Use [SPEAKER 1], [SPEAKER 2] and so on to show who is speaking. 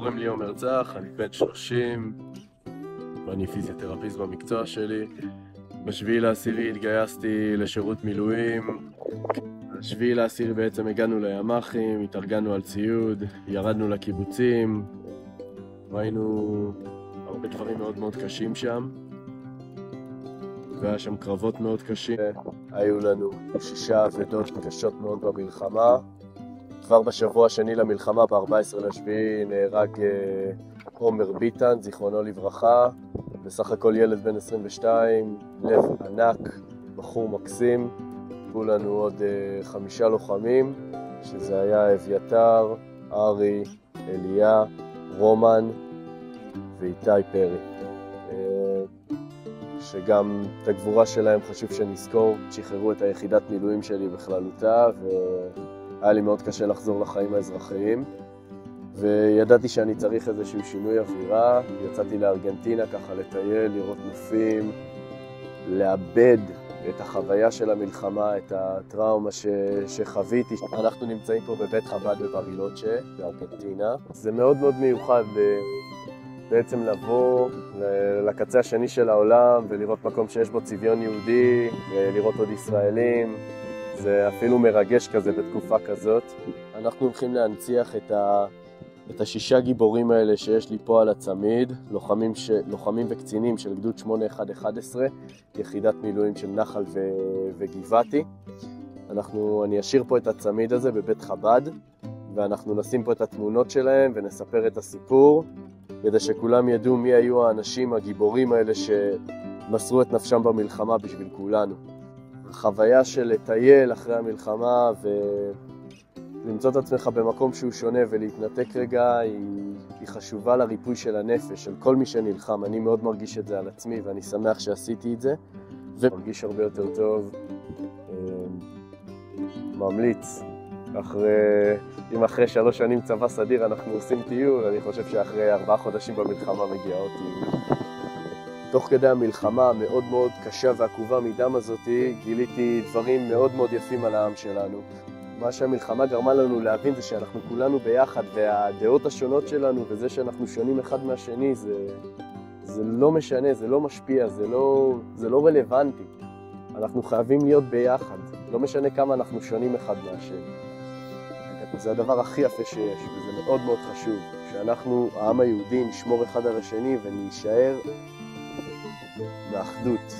[SPEAKER 1] קוראים לי עומר צח, אני בן 30 ואני פיזיותרפיסט במקצוע שלי. ב7/10 התגייסתי לשירות מילואים. ב7/10 בעצם הגענו לימ"חים, התארגנו על ציוד, ירדנו לקיבוצים, ראינו הרבה דברים מאוד מאוד קשים שם, והיה שם קרבות מאוד קשים. היו לנו 6 אבדות קשות מאוד במלחמה. כבר בשבוע השני למלחמה, ב-14/7, נהרג עומר ביטן, זיכרונו לברכה, בסך הכל ילד בן 22, לב ענק, בחור מקסים. היו לנו עוד 5 לוחמים, שזה היה אביתר, ארי, אליה, רומן ואיתי פרי. שגם את הגבורה שלהם חשוב שנזכור. שחררו את היחידת מילואים שלי בכללותה, והיה לי מאוד קשה לחזור לחיים האזרחיים. וידעתי שאני צריך איזשהו שינוי אווירה. יצאתי לארגנטינה ככה לטייל, לראות נופים, לאבד את החוויה של המלחמה, את הטראומה שחוויתי. אנחנו נמצאים פה בבית חב"ד בברילוצ'ה, בארגנטינה. זה מאוד מאוד מיוחד בעצם לבוא לקצה השני של העולם ולראות מקום שיש בו צביון יהודי, ולראות עוד ישראלים. זה אפילו מרגש כזה בתקופה כזאת. אנחנו הולכים להנציח את 6 גיבורים האלה שיש לי פה על הצמיד, לוחמים וקצינים של גדוד 8111, יחידת מילואים של נחל וגבעתי. אני אשאיר פה את הצמיד הזה בבית חב"ד, ואנחנו נשים פה את התמונות שלהם ונספר את הסיפור, כדי שכולם ידעו מי היו האנשים הגיבורים האלה שמסרו את נפשם במלחמה בשביל כולנו. החוויה של לטייל אחרי המלחמה ולמצוא את עצמך במקום שהוא שונה ולהתנתק רגע היא חשובה לריפוי של הנפש, של כל מי שנלחם. אני מאוד מרגיש את זה על עצמי ואני שמח שעשיתי את זה ומרגיש הרבה יותר טוב. ממליץ. אם אחרי 3 שנים צבא סדיר אנחנו עושים טיול, אני חושב שאחרי 4 חודשים במלחמה מגיעה עוד טיול. תוך כדי המלחמה המאוד מאוד קשה ועקובה מדם הזאת, גיליתי דברים מאוד מאוד יפים על העם שלנו. מה שהמלחמה גרמה לנו להבין זה שאנחנו כולנו ביחד, והדעות השונות שלנו וזה שאנחנו שונים אחד מהשני, זה לא משנה, זה לא משפיע, זה לא רלוונטי. אנחנו חייבים להיות ביחד, לא משנה כמה אנחנו שונים אחד מהשני. זה הדבר הכי יפה שיש, וזה מאוד מאוד חשוב, שאנחנו, העם היהודי, נשמור אחד על השני ונישאר באחדות.